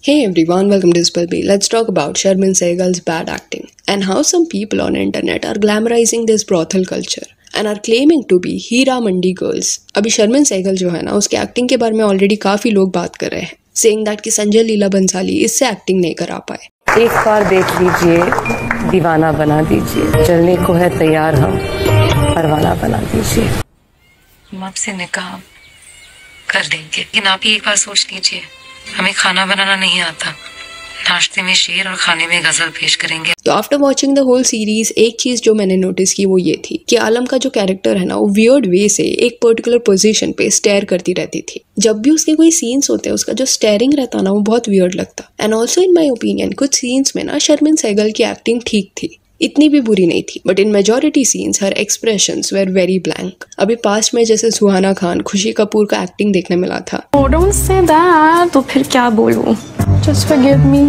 Hey everyone, welcome to Spilby. Let's talk about Sharmin Sehgal's bad acting and how some people on internet are glamorizing this brothel culture and are claiming to be Heera Mandi girls. अभी शर्मिन सहगल जो है ना, उसके acting के बारे में already काफी लोग बात कर रहे हैं, saying that कि संजय लीला बंसाली इससे एक्टिंग नहीं करा पाए। एक बार देख लीजिए, दीवाना बना दीजिए, चलने को है तैयार हम, परवाना बना दीजिए। हम आपसे निकाह कर देंगे, लेकिन आप ही एक बार सोच लीजिए, हमें खाना बनाना नहीं आता, नाश्ते में शेर और खाने में गजल पेश करेंगे। तो after watching the whole series एक चीज जो मैंने नोटिस की वो ये थी कि आलम का जो कैरेक्टर है ना, वो वियर्ड वे से एक पर्टिकुलर पोजीशन पे स्टेयर करती रहती थी। जब भी उसके कोई सीन्स होते हैं, उसका जो स्टेयरिंग रहता ना, वो बहुत वियर्ड लगता। And also in my opinion कुछ सीन्स में ना शर्मिन सहगल की एक्टिंग ठीक थी, इतनी भी बुरी नहीं थी, but in majority scenes her expressions were very blank. अभी पास्ट में जैसे सुहाना खान, खुशी कपूर का एक्टिंग देखने मिला था। Oh, don't say that. तो फिर क्या बोलूं? Just forgive me,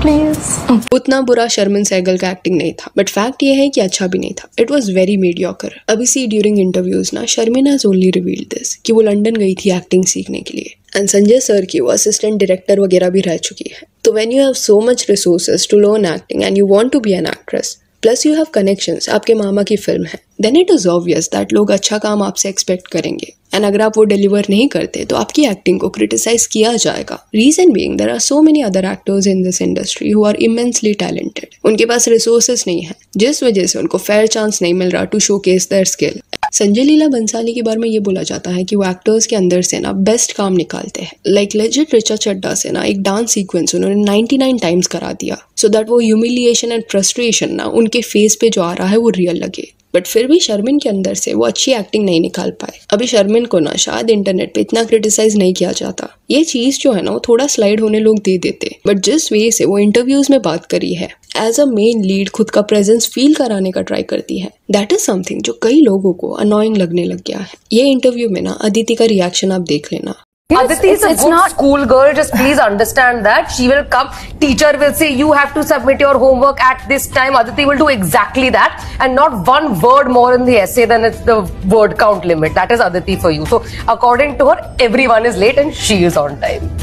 please. उतना बुरा शर्मिन सहगल का एक्टिंग नहीं था, बट फैक्ट ये है कि अच्छा भी नहीं था। It was very mediocre. अभी सी ड्यूरिंग इंटरव्यूज ना Sharmin has only revealed this कि वो लंदन गई थी एक्टिंग सीखने के लिए, एंड संजय सर की वो असिस्टेंट डायरेक्टर वगैरह भी रह चुकी है। तो when you have so much resources to learn acting and you want to be an actress, plus you have connections, आपके मामा की फिल्म है, then it is obvious that लोग अच्छा काम आपसे एक्सपेक्ट करेंगे। एंड अगर आप वो डिलीवर नहीं करते तो आपकी एक्टिंग को क्रिटिसाइज किया जाएगा। Reason being there are so many other actors in this industry who are immensely talented. उनके पास रिसोर्सेज नहीं है, जिस वजह से उनको फेयर चांस नहीं मिल रहा to showcase their skill. Sanjay Leela Bhansali के बारे में ये बोला जाता है कि वो एक्टर्स के अंदर से ना बेस्ट काम निकालते हैं। लाइक लेजिट ऋचा चड्ढा से ना एक डांस सीक्वेंस उन्होंने 99 टाइम्स करा दिया, सो दैट वो ह्यूमिलिएशन एंड फ्रस्ट्रेशन ना उनके फेस पे जो आ रहा है वो रियल लगे। बट फिर भी शर्मिन के अंदर से वो अच्छी एक्टिंग नहीं निकाल पाए। अभी शर्मिन को ना शायद इंटरनेट पे इतना क्रिटिसाइज नहीं किया जाता, ये चीज जो है ना वो थोड़ा स्लाइड होने लोग दे देते। बट जिस वे से वो इंटरव्यूज में बात करी है, एज अ मेन लीड खुद का प्रेजेंस फील कराने का ट्राई करती है, दैट इज समथिंग जो कई लोगों को अनोइंग लगने लग गया है। ये इंटरव्यू में ना अदिति का रिएक्शन आप देख लेना। Yes, Aditi is a good school girl. Just please understand that. She will come. Teacher will say you have to submit your homework at this time. Aditi will do exactly that, and not one word more in the essay than it's the word count limit. That is Aditi for you. So according to her, everyone is late and she is on time.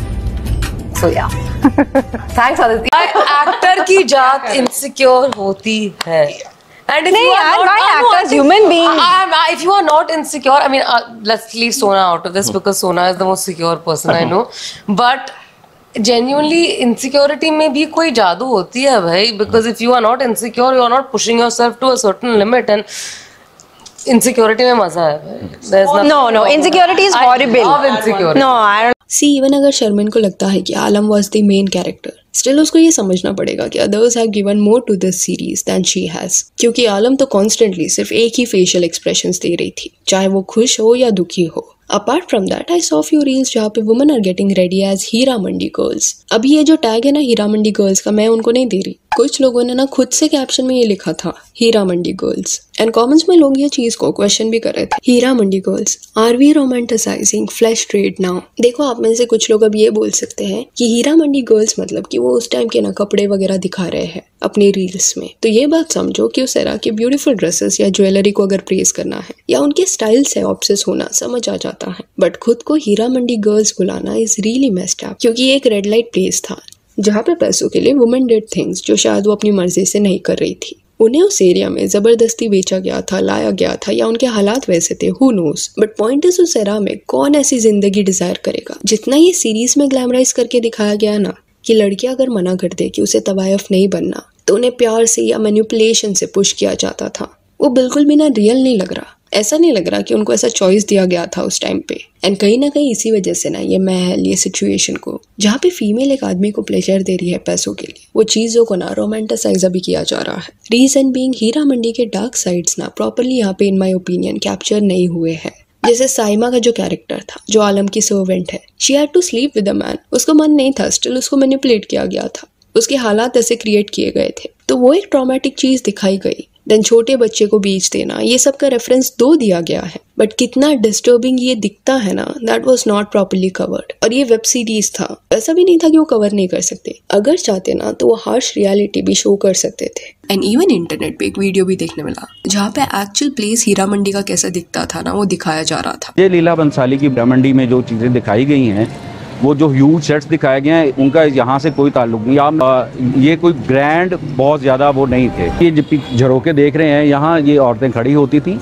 So yeah. Thanks Aditi. Actor की जात insecure होती है। And if नहीं you are यार, not, why actors, human beings? If you are not insecure, I mean, let's leave Sona out of this because Sona is the most secure person I know. But genuinely, insecurity में भी कोई जादू होती है भाई. Because if you are not insecure, you are not pushing yourself to a certain limit, and insecurity में मजा है. There's No, insecurity is horrible. I love insecurity. No, I don't. See even अगर शर्मिन को लगता है कि Alam was the main character, still उसको ये समझना पड़ेगा कि others have given more to this series than she has. क्योंकि आलम तो कॉन्स्टेंटली सिर्फ एक ही फेशियल एक्सप्रेशंस दे रही थी, चाहे वो खुश हो या दुखी हो। Apart from that I saw few reels जहाँ पे women are getting ready as Heera Mandi girls. अभी ये जो टैग है ना हीरा मंडी गर्ल्स का, मैं उनको नहीं दे रही। कुछ लोगों ने ना खुद से कैप्शन में ये लिखा था हीरा मंडी गर्ल्स, एंड कमेंट्स में लोग ये चीज को क्वेश्चन भी कर रहे थे। Heera Mandi girls, are we romanticising flesh trade now? देखो, आप में से कुछ लोग अब ये बोल सकते हैं कि हीरा मंडी गर्ल्स मतलब कि वो उस टाइम के ना कपड़े वगैरह दिखा रहे हैं अपनी रील्स में। तो ये बात समझो कि उस एरा के ब्यूटीफुल ड्रेसेस या ज्वेलरी को अगर प्रेस करना है या उनके स्टाइल से ऑब्सेस होना समझ आ जाता है, बट खुद को हीरा मंडी गर्ल्स बुलाना इज रियली मेस्ड अप। क्योंकि ये एक रेड लाइट प्लेस था जहाँ पे पैसों के लिए वुमेन डिड थिंग्स जो शायद वो अपनी मर्जी से नहीं कर रही थी। उन्हें उस एरिया में जबरदस्ती बेचा गया था, लाया गया था, या उनके हालात वैसे थे, who knows. But point is उस एरा में कौन ऐसी जिंदगी डिजायर करेगा? जितना ये सीरीज में ग्लैमराइज करके दिखाया गया ना कि लड़की अगर मना कर दे कि उसे तवायफ नहीं बनना, तो उन्हें प्यार से या मैनिपुलेशन से पुश किया जाता था, वो बिल्कुल भी ना रियल नहीं लग रहा। ऐसा नहीं लग रहा कि उनको ऐसा चॉइस दिया गया था उस टाइम पे। एंड कहीं ना कहीं इसी वजह से ना ये महल, ये सिचुएशन को जहाँ पे फीमेल एक आदमी को प्लेजर दे रही है पैसों के लिए, वो चीजों को ना रोमांटिसाइज भी किया जा रहा है। रीजन बीइंग हीरा मंडी के डार्क साइड्स ना प्रॉपरली यहाँ पे इन माई ओपिनियन कैप्चर नहीं हुए हैं। जैसे साइमा का जो कैरेक्टर था, जो आलम की सर्वेंट है, she had to sleep with a man, उसको मन नहीं था, स्टिल उसको मैनिपुलेट किया गया था, उसके हालात ऐसे क्रिएट किए गए थे, तो वो एक ट्रॉमेटिक चीज दिखाई गई। देन छोटे बच्चे को बेच देना, ये सब का रेफरेंस दो दिया गया है, बट कितना डिस्टर्बिंग ये दिखता है ना, that was not properly covered. और ये वेब सीरीज था, ऐसा भी नहीं था कि वो कवर नहीं कर सकते। अगर चाहते ना तो वो हार्श रियलिटी भी शो कर सकते थे। एंड इवन इंटरनेट पे एक वीडियो भी देखने मिला जहाँ पे एक्चुअल प्लेस हीरा मंडी का कैसा दिखता था ना, वो दिखाया जा रहा था। ये लीला बंसाली की हीरा मंडी में जो चीजें दिखाई गई हैं वो जो ह्यूज सेट्स दिखाए गए हैं उनका यहाँ से कोई ताल्लुक नहीं। आप ये कोई ग्रैंड बहुत ज़्यादा वो नहीं थे। ये झरोके देख रहे हैं, यहाँ ये औरतें खड़ी होती थी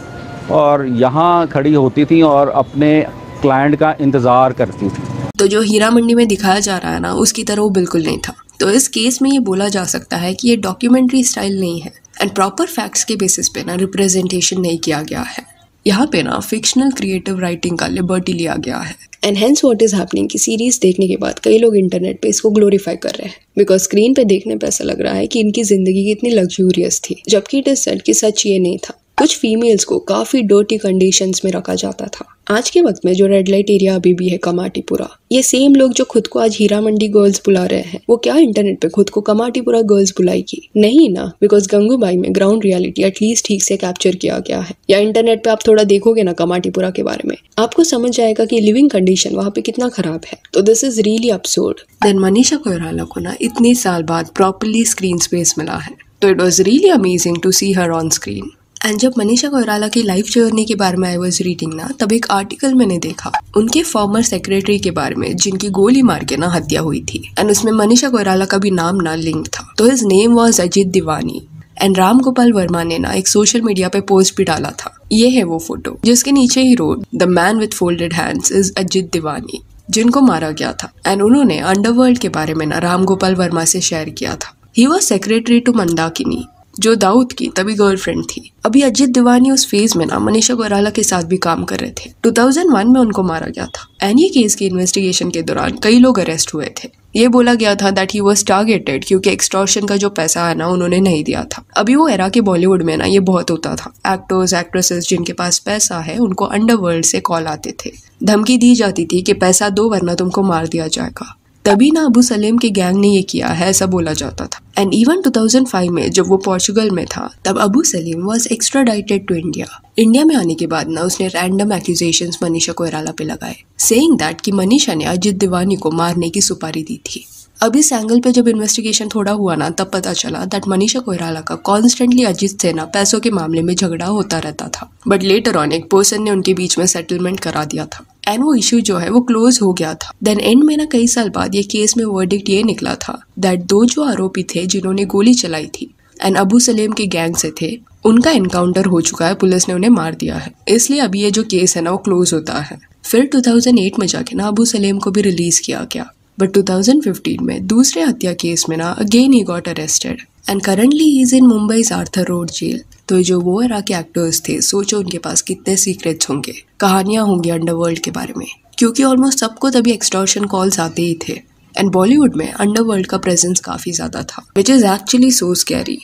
और यहाँ खड़ी होती थी और अपने क्लाइंट का इंतज़ार करती थी। तो जो हीरा मंडी में दिखाया जा रहा है ना, उसकी तरह वो बिल्कुल नहीं था। तो इस केस में ये बोला जा सकता है कि ये डॉक्यूमेंट्री स्टाइल नहीं है एंड प्रॉपर फैक्ट्स के बेसिस पे ना रिप्रेजेंटेशन नहीं किया गया है। यहाँ पे ना फिक्शनल क्रिएटिव राइटिंग का लिबर्टी लिया गया है and hence what is happening कि सीरीज देखने के बाद कई लोग इंटरनेट पे इसको ग्लोरीफाई कर रहे हैं बिकॉज स्क्रीन पे देखने पे ऐसा लग रहा है कि इनकी जिंदगी कितनी लग्जूरियस थी, जबकि इट इज सेड कि सच ये नहीं था। कुछ फीमेल्स को काफी डर्टी कंडीशंस में रखा जाता था। आज के वक्त में जो रेड लाइट एरिया अभी भी है कमाटीपुरा, ये सेम लोग जो खुद को आज हीरा मंडी गर्ल्स बुला रहे हैं, वो क्या इंटरनेट पे खुद को कमाटीपुरा गर्ल्स बुलाएगी? नहीं ना, बिकॉज गंगूबाई में ग्राउंड रियलिटी एटलीस्ट ठीक से कैप्चर किया गया है। या इंटरनेट पे आप थोड़ा देखोगे ना कमाटीपुरा के बारे में, आपको समझ जाएगा कि लिविंग कंडीशन वहाँ पे कितना खराब है। तो this is really absurd. Then Manisha Koirala को ना इतने साल बाद प्रॉपरली स्क्रीन स्पेस मिला है, तो it was really amazing to see her on screen. And जब मनीषा कोइराला की लाइफ जर्नी के बारे में आई वॉज रीडिंग ना, तब एक आर्टिकल मैंने देखा उनके फॉर्मर सेक्रेटरी के बारे में जिनकी गोली मार के ना हत्या हुई थी एंड उसमें मनीषा कोइराला का भी नाम ना लिंक था। तो his name was Ajit Diwani and Ram Gopal Varma ने ना एक सोशल मीडिया पे पोस्ट भी डाला था। ये है वो फोटो जिसके नीचे ही रोड the man with folded hands is Ajit Diwani, जिनको मारा गया था। एंड उन्होंने अंडरवर्ल्ड के बारे में ना राम गोपाल वर्मा से शेयर किया था। He was secretary to Mandakini, जो दाऊद की तभी गर्लफ्रेंड थी। अभी अजित दिवानी उस फेज में ना मनीषा कोइराला के साथ भी काम कर रहे थे। 2001 में उनको मारा गया था एंड ये केस की इन्वेस्टिगेशन के दौरान कई लोग अरेस्ट हुए थे। ये बोला गया था दैट ही वाज टारगेटेड क्योंकि एक्सटॉर्शन का जो पैसा है ना उन्होंने नहीं दिया था। अभी वो एरा के बॉलीवुड में ना ये बहुत होता था। एक्टर्स एक्ट्रेसेस जिनके पास पैसा है उनको अंडरवर्ल्ड से कॉल आते थे, धमकी दी जाती थी कि पैसा दो वरना तुमको मार दिया जाएगा। तभी ना अबू सलेम के गैंग ने ये किया है, ऐसा बोला जाता था। एंड इवन 2005 में जब वो पोर्चुगल में था, तब Abu Salem was extradited to India. India में आने के बाद ना उसने रैंडम एक्यूजेशंस मनीषा कोइराला पे लगाए, सेइंग दैट कि मनीषा ने अजित दिवानी को मारने की सुपारी दी थी। अब इस एंगल पे जब इन्वेस्टिगेशन थोड़ा हुआ ना, तब पता चला दैट मनीषा कोइराला का कॉन्स्टेंटली अजित से ना पैसों के मामले में झगड़ा होता रहता था। बट लेटर ऑन एक पर्सन ने उनके बीच में सेटलमेंट करा दिया था एंड वो इशू जो है वो क्लोज हो गया था। देन एंड में ना कई साल बाद ये केस में वर्डिक्ट ये निकला था दैट दो जो आरोपी थे जिन्होंने गोली चलाई थी एंड अबू सलेम के गैंग से थे, उनका एनकाउंटर हो चुका है, पुलिस ने उन्हें मार दिया है। इसलिए अभी ये जो केस है ना वो क्लोज होता है। फिर 2008 में जाके ना अबू सलेम को भी रिलीज किया गया। बट 2015 में दूसरे हत्या केस में ना again he got arrested and currently he is in Mumbai's Arthur Road jail. तो जो वो एरा के एक्टर्स थे, सोचो उनके पास कितने सीक्रेट्स होंगे, कहानियां होंगी अंडरवर्ल्ड के बारे में, क्योंकि ऑलमोस्ट सबको तभी एक्सटॉर्शन कॉल्स आते ही थे। एंड बॉलीवुड में अंडरवर्ल्ड का प्रेजेंस काफी ज्यादा था, which is actually so scary.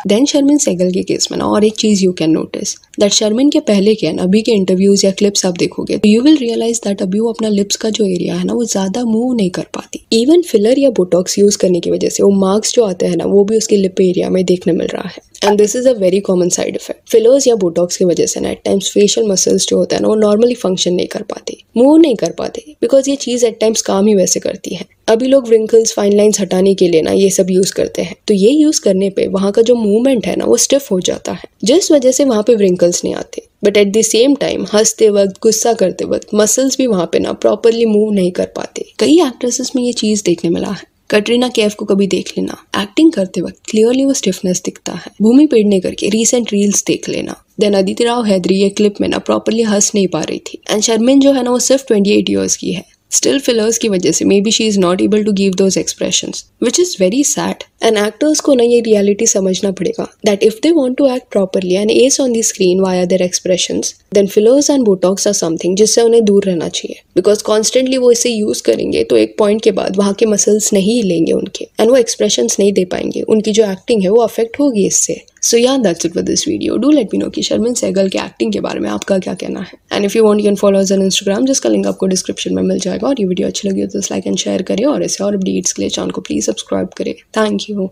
Then Sharmin Segal के केस में ना और एक चीज you can notice that Sharmin के पहले के अभी के इंटरव्यूज या क्लिप्स आप देखोगे तो यू विल रियलाइज दैट अभी वो अपना लिप्स का जो एरिया है ना वो ज्यादा मूव नहीं कर पाती। इवन फिलर या बोटॉक्स यूज करने की वजह से वो मार्क्स जो आते हैं ना वो भी उसके लिप एरिया में देखने मिल रहा है। And this is a very common side effect. Fillers या बोटॉक्स की वजह से ना एट टाइम्स फेशियल मसल्स जो होता है ना वो नॉर्मली फंक्शन नहीं कर पाते, मूव नहीं कर पाते, बिकॉज ये चीज एट टाइम्स काम ही वैसे करती है। अभी लोग व्रिंकल्स फाइन लाइन्स हटाने के लिए ना ये सब यूज करते हैं, तो ये यूज करने पे वहाँ का जो मूवमेंट है ना वो स्टिफ हो जाता है, जिस वजह से वहाँ पे व्रिंकल्स नहीं आते। But at the same time हंसते वक्त, गुस्सा करते वक्त मसल्स भी वहाँ पे ना प्रॉपरली मूव नहीं कर पाते। कई एक्ट्रेसेस में ये चीज देखने मिला है। कटरीना कैफ को कभी देख लेना, एक्टिंग करते वक्त क्लियरली वो स्टिफनेस दिखता है। भूमि पेडनेकर के रीसेंट रील्स देख लेना। देन अदिति राव हैदरी ये क्लिप में ना प्रॉपरली हंस नहीं पा रही थी। एंड शर्मिन जो है ना वो सिर्फ 28 ईयर्स की है। स्टिल फिलर्स की वजह से may be she is not able to give those expressions, which is very sad. And actors को ना ये रियलिटी समझना पड़ेगा that if they want to act properly and ace on the screen via their expressions, then fillers and botox are something जिससे उन्हें दूर रहना चाहिए। बिकॉज कॉन्स्टेंटली वो इसे यूज करेंगे तो एक पॉइंट के बाद वहाँ के मसल्स नहीं हिलेंगे उनके, एंड वो एक्सप्रेशंस नहीं दे पाएंगे, उनकी जो एक्टिंग है वो अफेक्ट होगी इससे। So yeah, that's it for this video. Do let me know कि शर्मिन सहगल के एक्टिंग के बारे में आपका क्या कहना है। And if you want you can follow us on Instagram, जिसका लिंक आपको डिस्क्रिप्शन में मिल जाएगा। और ये वीडियो अच्छी लगी हो तो लाइक एंड शेयर करें और ऐसे और अपडेट्स के लिए चैनल को प्लीज सब्सक्राइब करें। Thank you.